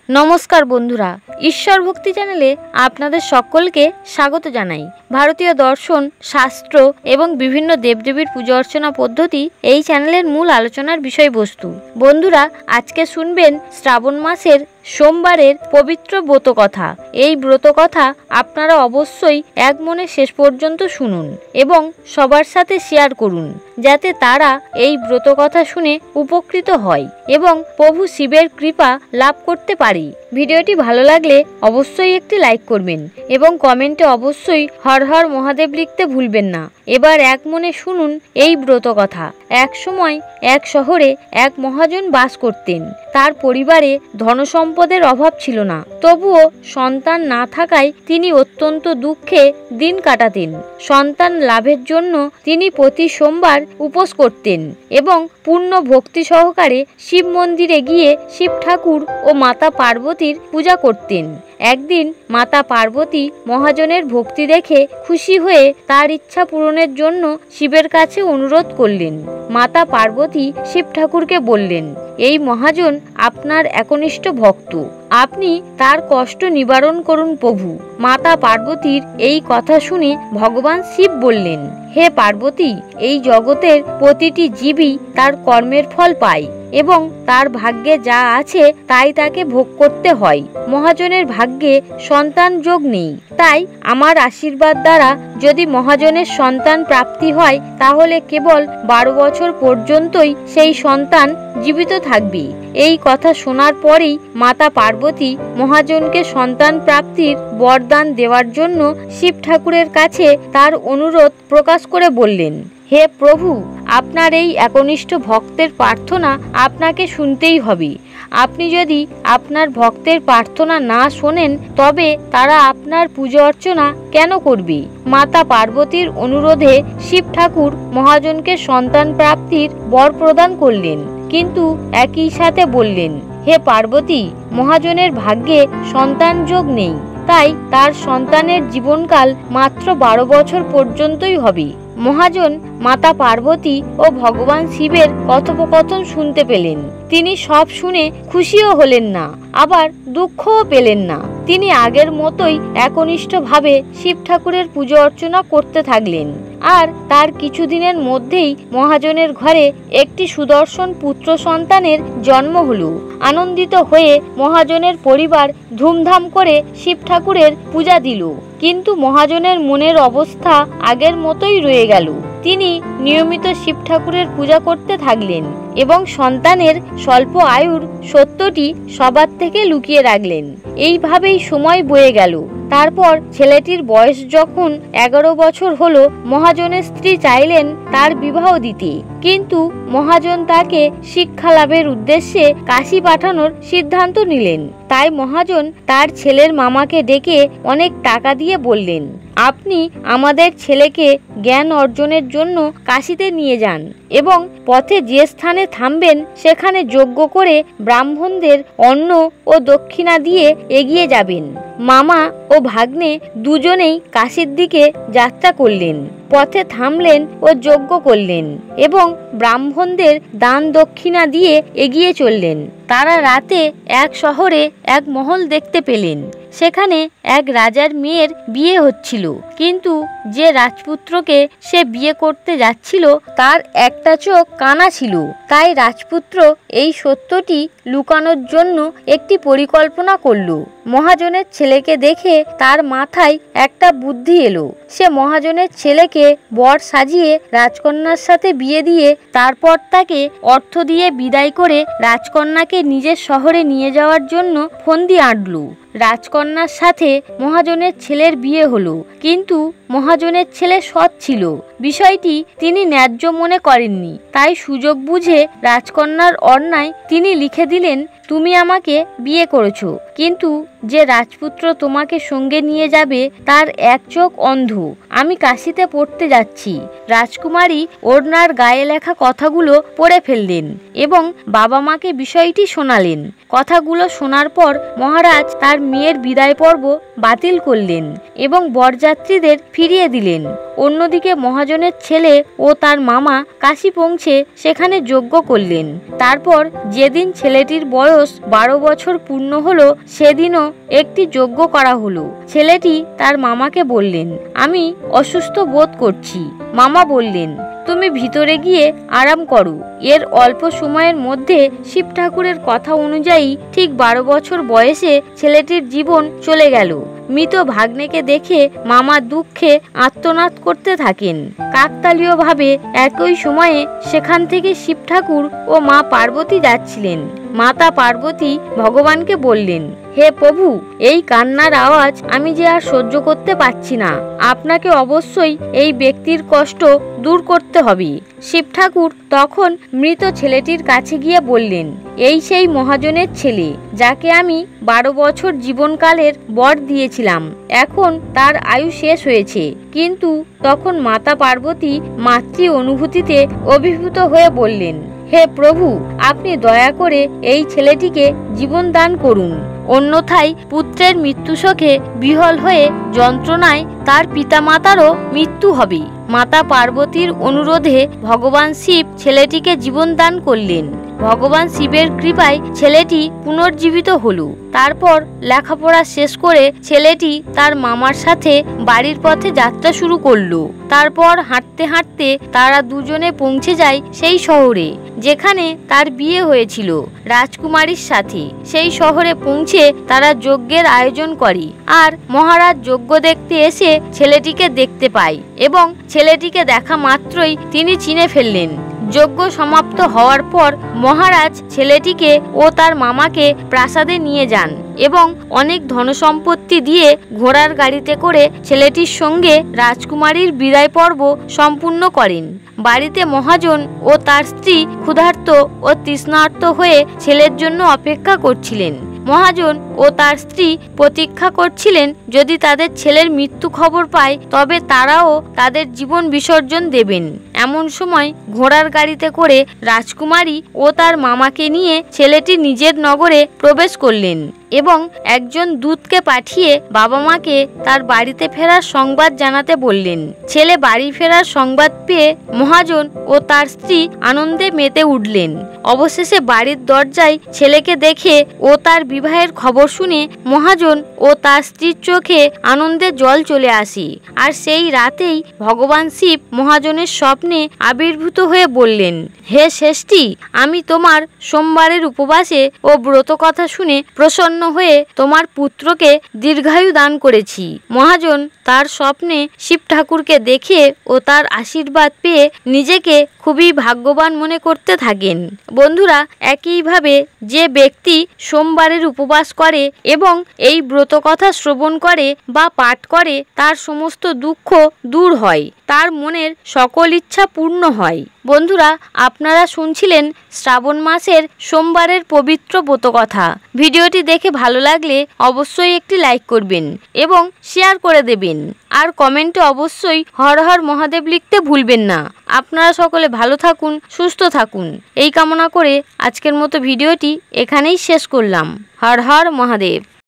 নমস্কার বন্ধুরা, ঈশ্বর ভক্তি চ্যানেলে আপনাদের সকলকে স্বাগত জানাই। ভারতীয় দর্শন, শাস্ত্র এবং বিভিন্ন দেবদেবীর পূজা অর্চনা পদ্ধতি এই চ্যানেলের মূল আলোচনার বিষয়বস্তু। বন্ধুরা, আজকে শুনবেন শ্রাবণ মাসের সোমবারের পবিত্র ব্রতকথা। এই ব্রতকথা আপনারা অবশ্যই এক মনে শেষ পর্যন্ত শুনুন এবং সবার সাথে শেয়ার করুন, যাতে তারা এই ব্রতকথা শুনে উপকৃত হয় এবং প্রভু শিবের কৃপা লাভ করতে পারে। ভিডিওটি ভালো লাগলে অবশ্যই একটি লাইক করবেন এবং কমেন্টে অবশ্যই হর হর মহাদেব লিখতে ভুলবেন না। এবার এক মনে শুনুন এই ব্রতকথা। এক সময় এক শহরে এক মহাজন বাস করতেন। তার পরিবারে ধনসম্পদের অভাব ছিল না, তবুও সন্তান না থাকায় তিনি অত্যন্ত দুঃখে দিন কাটাতেন। সন্তান লাভের জন্য তিনি প্রতি সোমবার উপোস করতেন এবং পূর্ণ ভক্তি সহকারে শিব মন্দিরে গিয়ে শিব ঠাকুর ও মাতা পার্বতীর পূজা করতেন। একদিন মাতা পার্বতী মহাজনের ভক্তি দেখে খুশি হয়ে তার ইচ্ছা পূরণের জন্য শিবের কাছে অনুরোধ করলেন। মাতা পার্বতী শিব ঠাকুরকে বললেন, এই মহাজন আপনার একনিষ্ঠ ভক্ত, আপনি তার কষ্ট নিবারণ করুন প্রভু। মাতা পার্বতীর এই কথা শুনে ভগবান শিব বললেন, হে পার্বতী, এই জগতের প্রতিটি জীবই তার কর্মের ফল পায় এবং তার ভাগ্যে যা আছে তাই তাকে ভোগ করতে হয়। মহাজনের ভাগ্যে সন্তান যোগ নেই, তাই আমার আশীর্বাদ দ্বারা যদি মহাজনের সন্তান প্রাপ্তি হয় তাহলে কেবল 12 বছর পর্যন্তই সেই সন্তান জীবিত থাকবে। এই কথা শোনার পরেই মাতা পার্বতী মহাজনকে সন্তান প্রাপ্তির বরদান দেওয়ার জন্য শিব ঠাকুরের কাছে তার অনুরোধ প্রকাশ করে বললেন, হে প্রভু, আপনার এই একনিষ্ঠ ভক্তের প্রার্থনা আপনাকে শুনতেই হবে। আপনি যদি আপনার ভক্তের প্রার্থনা না শোনেন তবে তারা আপনার পূজা অর্চনা কেন করবে? মাতা পার্বতীর অনুরোধে শিব ঠাকুর মহাজনকে সন্তান প্রাপ্তির বর প্রদান করলেন, কিন্তু একই সাথে বললেন, হে পার্বতী, মহাজনের ভাগ্যে সন্তান যোগ নেই, তাই তার সন্তানের জীবনকাল মাত্র 12 বছর পর্যন্তই হবে। মহাজন মাতা পার্বতী ও ভগবান শিবের কথোপকথন শুনতে পেলেন। তিনি সব শুনে খুশিও হলেন না, আবার দুঃখও পেলেন না। তিনি আগের মতোই একনিষ্ঠভাবে শিব ঠাকুরের পুজো অর্চনা করতে থাকলেন। আর তার কিছুদিনের মধ্যেই মহাজনের ঘরে একটি সুদর্শন পুত্র সন্তানের জন্ম হলো। আনন্দিত হয়ে মহাজনের পরিবার ধুমধাম করে শিব ঠাকুরের পূজা দিল, কিন্তু মহাজনের মনের অবস্থা আগের মতোই রয়ে গেল। তিনি নিয়মিত শিব ঠাকুরের পূজা করতে থাকলেন এবং সন্তানের স্বল্প আয়ুর সত্যটি সবার থেকে লুকিয়ে রাখলেন। এইভাবেই সময় বয়ে গেল। তারপর ছেলেটির বয়স যখন 11 বছর হলো, মহাজনের স্ত্রী চাইলেন তার বিবাহ দিতে, কিন্তু মহাজন তাকে শিক্ষা লাভের উদ্দেশ্যে কাশী পাঠানোর সিদ্ধান্ত নিলেন। তাই মহাজন তার ছেলের মামাকে ডেকে অনেক টাকা দিয়ে বললেন, আপনি আমাদের ছেলেকে জ্ঞান অর্জনের জন্য কাশীতে নিয়ে যান এবং পথে যে স্থানে থামবেন সেখানে যজ্ঞ করে ব্রাহ্মণদের অন্ন ও দক্ষিণা দিয়ে এগিয়ে যাবেন। মামা ও ভাগ্নে দুজনেই কাশীর দিকে যাত্রা করলেন। পথে থামলেন ও যজ্ঞ করলেন এবং ব্রাহ্মণদের দান দক্ষিণা দিয়ে এগিয়ে চললেন। তারা রাতে এক শহরে এক মহল দেখতে পেলেন। সেখানে এক রাজার মেয়ের বিয়ে হচ্ছিল, কিন্তু যে রাজপুত্রকে সে বিয়ে করতে যাচ্ছিল তার একটা চোখ কানা ছিল। তাই রাজপুত্র এই সত্যটি লুকানোর জন্য একটি পরিকল্পনা করল। মহাজনের ছেলেকে দেখে তার মাথায় একটা বুদ্ধি এলো। সে মহাজনের ছেলেকে বর সাজিয়ে রাজকন্যার সাথে বিয়ে দিয়ে তারপর তাকে অর্থ দিয়ে বিদায় করে রাজকন্যাকে নিজের শহরে নিয়ে যাওয়ার জন্য ফন্দি আঁটল। রাজকন্যার সাথে মহাজনের ছেলের বিয়ে হলো, কিন্তু মহাজনের ছেলে সৎ ছিল। বিষয়টি তিনি ন্যায্য মনে করেননি, তাই সুযোগ বুঝে রাজকন্যার অন্যায় তিনি লিখে দিলেন, তুমি আমাকে বিয়ে করেছো, কিন্তু যে রাজপুত্র তোমাকে সঙ্গে নিয়ে যাবে তার এক চোখ অন্ধ। আমি কাশীতে পড়তে যাচ্ছি। রাজকুমারী ওড়নার গায়ে লেখা কথাগুলো পড়ে ফেললেন এবং বাবা মাকে বিষয়টি শোনালেন। কথাগুলো শোনার পর মহারাজ তার মেয়ের বিদায় পর্ব বাতিল করলেন এবং বরযাত্রীদের ফিরিয়ে দিলেন। অন্যদিকে মহাজন মহাজনের ছেলে ও তার মামা কাশী পৌঁছে সেখানে যজ্ঞ করলেন। তারপর যেদিন ছেলেটির বয়স 12 বছর পূর্ণ হলো সেদিনও একটি যজ্ঞ করা হলো। ছেলেটি তার মামাকে বললেন, আমি অসুস্থ বোধ করছি। মামা বললেন, তুমি ভিতরে গিয়ে আরাম করো। এর অল্প সময়ের মধ্যে শিব ঠাকুরের কথা অনুযায়ী ঠিক 12 বছর বয়সে ছেলেটির জীবন চলে গেল। মৃত ভাগ্নেকে দেখে মামা দুঃখে আর্তনাদ করতে থাকেন। কাকতালীয়ভাবে একই সময়ে সেখান থেকে শিব ঠাকুর ও মা পার্বতী যাচ্ছিলেন। মাতা পার্বতী ভগবানকে বললেন, হে প্রভু, এই কান্নার আওয়াজ আমি যে আর সহ্য করতে পারছি না। আপনাকে অবশ্যই এই ব্যক্তির কষ্ট দূর করতে হবে। শিব ঠাকুর তখন মৃত ছেলেটির কাছে গিয়ে বললেন, এই সেই মহাজনের ছেলে যাকে আমি 12 বছর জীবনকালের বর দিয়েছিলাম। এখন তার আয়ু শেষ হয়েছে। কিন্তু তখন মাতা পার্বতী মাতৃ অনুভূতিতে অভিভূত হয়ে বললেন, হে প্রভু, আপনি দয়া করে এই ছেলেটিকে জীবন দান করুন, অন্যথায় পুত্রের মৃত্যু শোকে বিহ্বল হয়ে যন্ত্রণায় তার পিতামাতারও মৃত্যু হবে। মাতা পার্বতীর অনুরোধে ভগবান শিব ছেলেটিকে জীবন দান করলেন। ভগবান শিবের কৃপায় ছেলেটি পুনর্জীবিত হলো। তারপর লেখাপড়া শেষ করে ছেলেটি তার মামার সাথে বাড়ির পথে যাত্রা শুরু করলো। তারপর হাঁটতে হাঁটতে তারা দুজনে পৌঁছে যায় সেই শহরে যেখানে তার বিয়ে হয়েছিল রাজকুমারীর সাথে। সেই শহরে পৌঁছে তারা যজ্ঞের আয়োজন করে। আর মহারাজ যজ্ঞ দেখতে এসে ছেলেটিকে দেখতে পায় এবং ছেলেটিকে দেখা মাত্রই তিনি চিনে ফেললেন। যজ্ঞ সমাপ্ত হওয়ার পর মহারাজ ছেলেটিকে ও তার মামাকে প্রাসাদে নিয়ে যান এবং অনেক ধনসম্পত্তি দিয়ে ঘোড়ার গাড়িতে করে ছেলেটির সঙ্গে রাজকুমারীর বিদায় পর্ব সম্পূর্ণ করেন। বাড়িতে মহাজন ও তার স্ত্রী ক্ষুধার্ত ও তৃষ্ণার্ত হয়ে ছেলের জন্য অপেক্ষা করছিলেন। মহাজন ও তার স্ত্রী প্রতীক্ষা করছিলেন যদি তাদের ছেলের মৃত্যু খবর পায় তবে তারাও তাদের জীবন বিসর্জন দেবেন। এমন সময় ঘোড়ার গাড়িতে করে রাজকুমারী ও তার মামাকে নিয়ে ছেলেটি নিজের নগরে প্রবেশ করলেন এবং একজন দূতকে পাঠিয়ে বাবা মাকে তার বাড়িতে ফেরার সংবাদ জানাতে বললেন। ছেলে বাড়ি ফেরার সংবাদ পেয়ে মহাজন ও তার স্ত্রী আনন্দে মেতে উঠলেন। অবশেষে বাড়ির দরজায় ছেলেকে দেখে ও তার বিবাহের খবর শুনে মহাজন ও তার স্ত্রীর চোখে আনন্দে জল চলে আসে। আর সেই রাতেই ভগবান শিব মহাজনের স্বপ্নে আবির্ভূত হয়ে বললেন, হে শ্রেষ্ঠী, আমি তোমার সোমবারের উপবাসে ও ব্রত কথা শুনে প্রসন্ন হয়ে তোমার পুত্রকে দীর্ঘায়ু দান করেছি। মহাজন তার স্বপ্নে শিব ঠাকুরকে দেখে ও তার আশীর্বাদ পেয়ে নিজেকে খুবই ভাগ্যবান মনে করতে থাকেন। বন্ধুরা, একইভাবে যে ব্যক্তি সোমবারের উপবাস করে এবং এই ব্রত কথা শ্রবণ করে বা পাঠ করে তার সমস্ত দুঃখ দূর হয়, তার মনের সকল ইচ্ছা পূর্ণ হয়। বন্ধুরা, আপনারা শুনছিলেন শ্রাবণ মাসের সোমবারের পবিত্র ব্রতকথা। ভিডিওটি দেখে ভালো লাগলে অবশ্যই একটি লাইক করবেন এবং শেয়ার করে দেবেন। আর কমেন্টে অবশ্যই হর হর মহাদেব লিখতে ভুলবেন না। আপনারা সকলে ভালো থাকুন, সুস্থ থাকুন এই কামনা করে আজকের মতো ভিডিওটি এখানেই শেষ করলাম। হর হর মহাদেব।